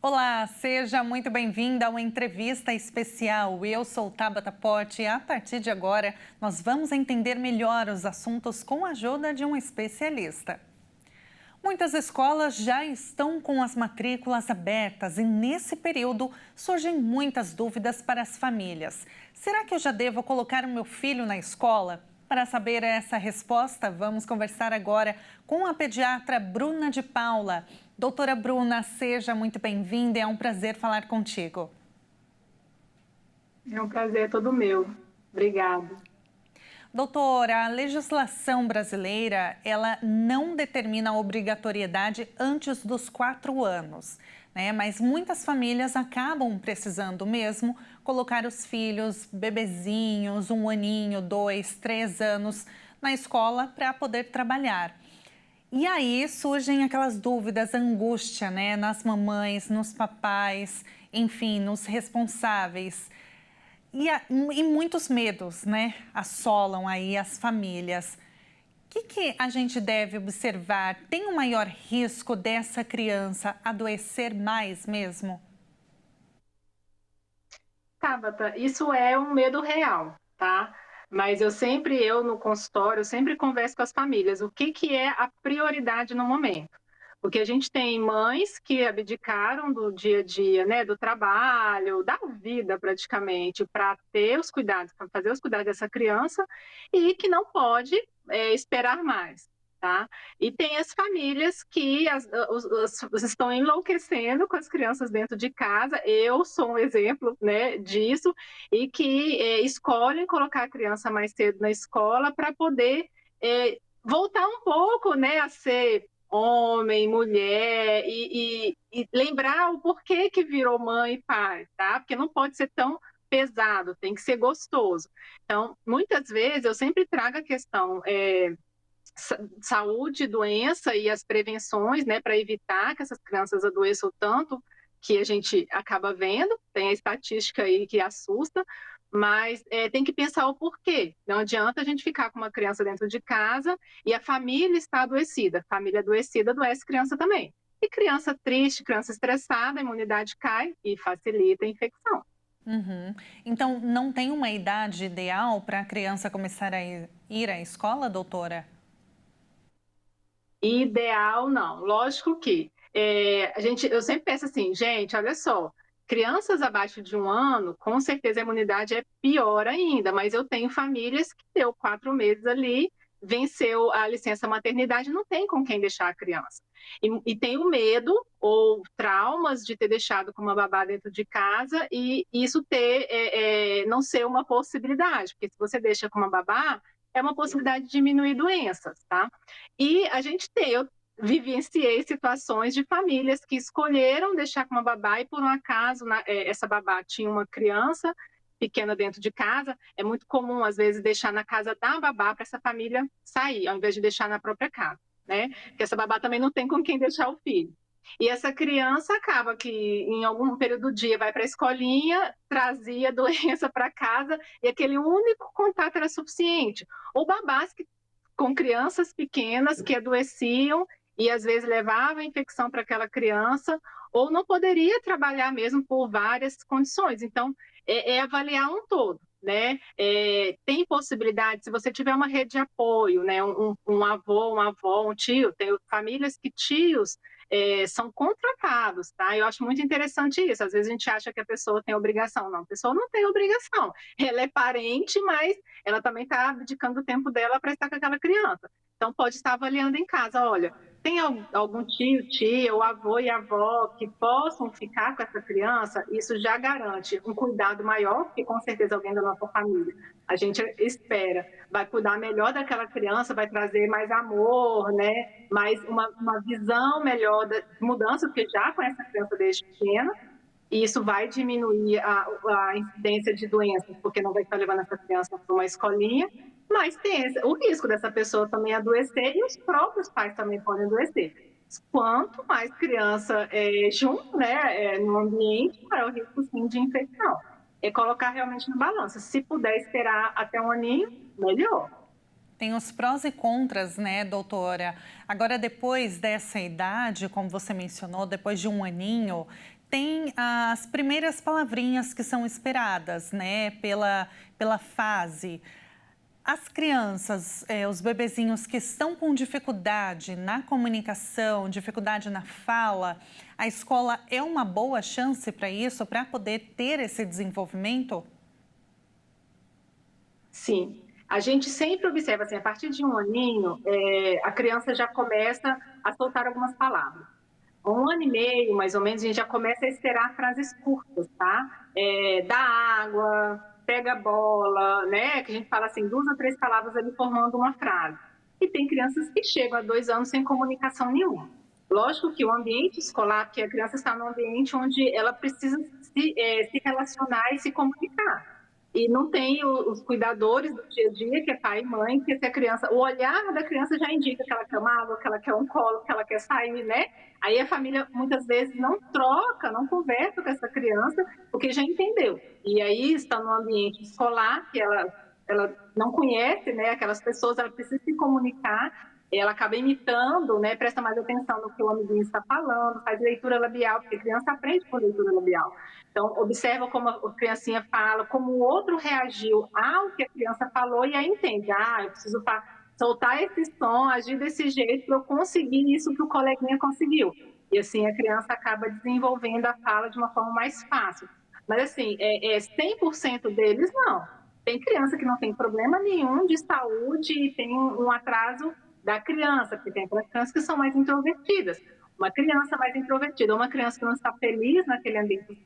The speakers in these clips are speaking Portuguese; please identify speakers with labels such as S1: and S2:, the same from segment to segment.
S1: Olá, seja muito bem-vinda a uma entrevista especial. Eu sou Tabata Pote e a partir de agora nós vamos entender melhor os assuntos com a ajuda de um especialista. Muitas escolas já estão com as matrículas abertas e nesse período surgem muitas dúvidas para as famílias. Será que eu já devo colocar o meu filho na escola? Para saber essa resposta, vamos conversar agora com a pediatra Bruna de Paula. Doutora Bruna, seja muito bem-vinda, é um prazer falar contigo.
S2: É um prazer todo meu. Obrigada.
S1: Doutora, a legislação brasileira, ela não determina a obrigatoriedade antes dos 4 anos, né? Mas muitas famílias acabam precisando mesmo colocar os filhos, bebezinhos, 1 aninho, 2, 3 anos, na escola para poder trabalhar. E aí surgem aquelas dúvidas, angústia, né? Nas mamães, nos papais, enfim, nos responsáveis. E muitos medos, né? Assolam aí as famílias. O que a gente deve observar? Tem um maior risco dessa criança adoecer mais mesmo?
S2: Tabata, isso é um medo real, tá? Mas eu no consultório, eu sempre converso com as famílias, o que é a prioridade no momento. Porque a gente tem mães que abdicaram do dia a dia, né, do trabalho, da vida praticamente, para ter os cuidados, para fazer os cuidados dessa criança e que não pode esperar mais. Tá? E tem as famílias que estão enlouquecendo com as crianças dentro de casa. Eu sou um exemplo, né, disso, e que escolhem colocar a criança mais cedo na escola para poder voltar um pouco, né, a ser homem, mulher, e lembrar o porquê que virou mãe e pai, tá? Porque não pode ser tão pesado, tem que ser gostoso. Então, muitas vezes, eu sempre trago a questão saúde, doença e as prevenções, né, para evitar que essas crianças adoeçam tanto, que a gente acaba vendo, tem a estatística aí que assusta, mas tem que pensar o porquê. Não adianta a gente ficar com uma criança dentro de casa e a família está adoecida. Família adoecida adoece criança também. E criança triste, criança estressada, a imunidade cai e facilita a infecção.
S1: Uhum. Então, não tem uma idade ideal para a criança começar a ir à escola, doutora?
S2: Ideal, não. Lógico que eu sempre penso assim, gente, olha só, crianças abaixo de 1 ano, com certeza a imunidade é pior ainda, mas eu tenho famílias que deu 4 meses ali, venceu a licença maternidade, não tem com quem deixar a criança. E tem o medo ou traumas de ter deixado com uma babá dentro de casa e isso não ser uma possibilidade, porque se você deixa com uma babá, é uma possibilidade de diminuir doenças, tá? E eu vivenciei situações de famílias que escolheram deixar com uma babá e, por um acaso, essa babá tinha uma criança pequena dentro de casa. É muito comum, às vezes, deixar na casa da babá para essa família sair, ao invés de deixar na própria casa, né? Porque essa babá também não tem com quem deixar o filho. E essa criança acaba que, em algum período do dia, vai para a escolinha, trazia doença para casa e aquele único contato era suficiente. Ou babás com crianças pequenas que adoeciam e às vezes levava a infecção para aquela criança, ou não poderia trabalhar mesmo por várias condições. Então, é avaliar um todo. Né? Tem possibilidade, se você tiver uma rede de apoio, né? Um avô, uma avó, um tio, tem famílias que tios são contratados, tá? Eu acho muito interessante isso. Às vezes a gente acha que a pessoa tem obrigação. Não, a pessoa não tem obrigação. Ela é parente, mas ela também está abdicando o tempo dela para estar com aquela criança. Então, pode estar avaliando em casa, olha, tem algum tio, tia, ou avô e avó que possam ficar com essa criança? Isso já garante um cuidado maior, porque com certeza alguém da nossa família, a gente espera, vai cuidar melhor daquela criança, vai trazer mais amor, né? Mais uma visão melhor da mudança, porque já conhece a criança desde pequena, e isso vai diminuir a incidência de doenças, porque não vai estar levando essa criança para uma escolinha, mas tem o risco dessa pessoa também adoecer e os próprios pais também podem adoecer. Quanto mais criança junto, né, no ambiente, maior o risco sim de infecção. é colocar realmente na balança. Se puder esperar até um aninho, melhor.
S1: Tem os prós e contras, né, doutora? Agora, depois dessa idade, como você mencionou, depois de um aninho, tem as primeiras palavrinhas que são esperadas, né, pela fase. As crianças, os bebezinhos que estão com dificuldade na comunicação, dificuldade na fala, a escola é uma boa chance para isso, para poder ter esse desenvolvimento?
S2: Sim. A gente sempre observa, assim, a partir de um aninho, a criança já começa a soltar algumas palavras. Um ano e meio, mais ou menos, a gente já começa a esperar frases curtas, tá? Dá água, pega a bola, né? Que a gente fala assim, 2 ou 3 palavras ali formando uma frase. E tem crianças que chegam a 2 anos sem comunicação nenhuma. Lógico que o ambiente escolar, porque a criança está num ambiente onde ela precisa se relacionar e se comunicar. E não tem os cuidadores do dia a dia, que é pai e mãe, que se a criança, o olhar da criança já indica que ela quer uma água, que ela quer um colo, que ela quer sair, né? Aí a família muitas vezes não troca, não conversa com essa criança, porque já entendeu. E aí está no ambiente escolar, que ela não conhece, né, aquelas pessoas, ela precisa se comunicar, ela acaba imitando, né, presta mais atenção no que o amiguinho está falando, faz leitura labial, porque a criança aprende por leitura labial. Então, observa como a criancinha fala, como o outro reagiu ao que a criança falou e aí entende, eu preciso soltar esse som, agir desse jeito para eu conseguir isso que o coleguinha conseguiu. E assim a criança acaba desenvolvendo a fala de uma forma mais fácil. Mas assim, 100% deles não. Tem criança que não tem problema nenhum de saúde e tem um atraso da criança, porque tem aquelas crianças que são mais introvertidas. Uma criança mais introvertida, uma criança que não está feliz naquele ambiente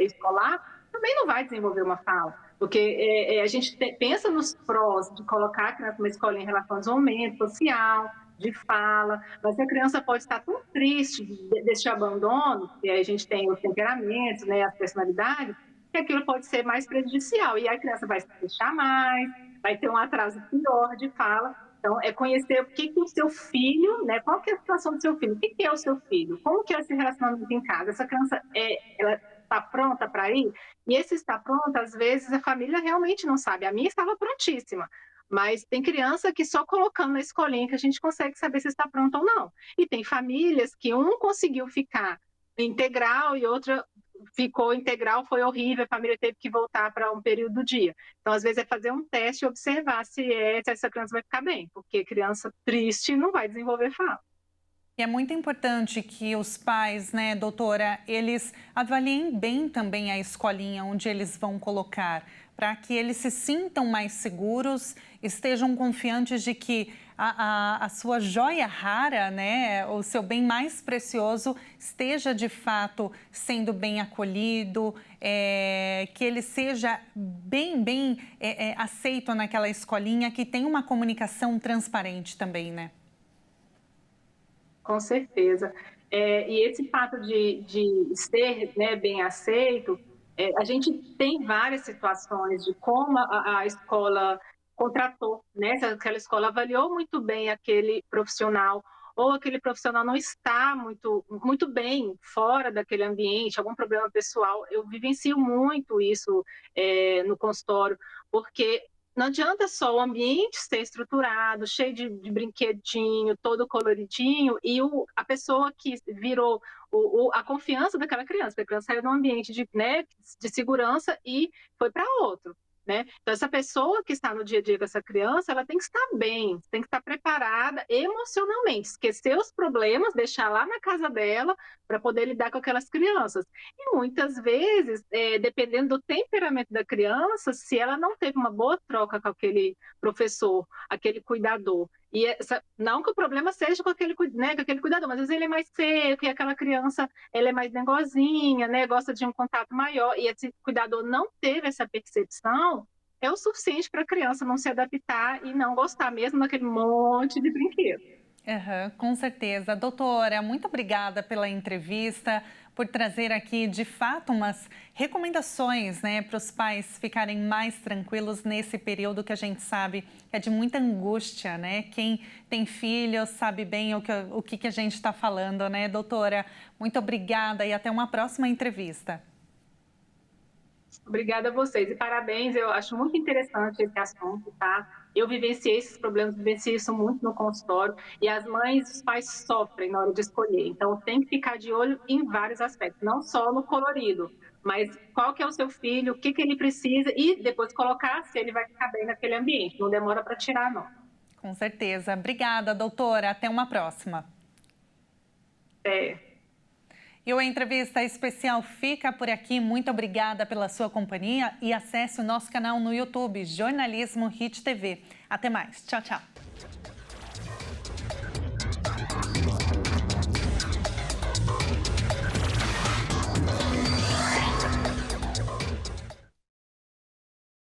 S2: escolar, também não vai desenvolver uma fala. Porque a gente pensa nos prós de colocar a criança numa escola em relação ao desenvolvimento social, de fala, mas a criança pode estar tão triste desse abandono, e aí a gente tem os temperamentos, né, as personalidades, que aquilo pode ser mais prejudicial. E a criança vai se fechar mais, vai ter um atraso pior de fala. Então, é conhecer o que o seu filho, né? Qual que é a situação do seu filho? O que é o seu filho? Como que é esse relacionamento em casa? Essa criança, ela está pronta para ir? E esse está pronta, às vezes, a família realmente não sabe. A minha estava prontíssima. Mas tem criança que só colocando na escolinha que a gente consegue saber se está pronta ou não. E tem famílias que um conseguiu ficar integral e outra ficou integral, foi horrível, a família teve que voltar para um período do dia. Então, às vezes, é fazer um teste e observar se essa criança vai ficar bem, porque criança triste não vai desenvolver fala.
S1: E é muito importante que os pais, né, doutora, eles avaliem bem também a escolinha onde eles vão colocar, para que eles se sintam mais seguros, estejam confiantes de que a sua joia rara, né, o seu bem mais precioso, esteja de fato sendo bem acolhido, que ele seja bem aceito naquela escolinha, que tem uma comunicação transparente também, né?
S2: Com certeza. E esse fato de ser, né, bem aceito, a gente tem várias situações de como a escola contratou, né? Se aquela escola avaliou muito bem aquele profissional, ou aquele profissional não está muito bem fora daquele ambiente, algum problema pessoal. Eu vivencio muito isso no consultório, porque não adianta só o ambiente ser estruturado, cheio de brinquedinho, todo coloridinho, e a pessoa que virou a confiança daquela criança, porque a criança saiu de um ambiente né, de segurança e foi para outro. Né? Então, essa pessoa que está no dia a dia com essa criança, ela tem que estar bem, tem que estar preparada emocionalmente, esquecer os problemas, deixar lá na casa dela para poder lidar com aquelas crianças. E muitas vezes, dependendo do temperamento da criança, se ela não teve uma boa troca com aquele professor, aquele cuidador, não que o problema seja com aquele, né, com aquele cuidador, mas às vezes ele é mais seco e aquela criança ela é mais negozinha, né, gosta de um contato maior, e esse cuidador não teve essa percepção, é o suficiente para a criança não se adaptar e não gostar mesmo daquele monte de brinquedo.
S1: Uhum, com certeza. Doutora, muito obrigada pela entrevista, por trazer aqui, de fato, umas recomendações, né, para os pais ficarem mais tranquilos nesse período que a gente sabe que é de muita angústia, né? Quem tem filhos sabe bem o que a gente está falando, né, doutora? Muito obrigada e até uma próxima entrevista.
S2: Obrigada a vocês e parabéns, eu acho muito interessante esse assunto, tá? Eu vivenciei esses problemas, vivenciei isso muito no consultório e as mães e os pais sofrem na hora de escolher, então tem que ficar de olho em vários aspectos, não só no colorido, mas qual que é o seu filho, o que que ele precisa e depois colocar se ele vai ficar bem naquele ambiente, não demora para tirar não.
S1: Com certeza. Obrigada, doutora. Até uma próxima.
S2: É.
S1: E o Entrevista Especial fica por aqui. Muito obrigada pela sua companhia e acesse o nosso canal no YouTube, Jornalismo Hit TV. Até mais. Tchau, tchau.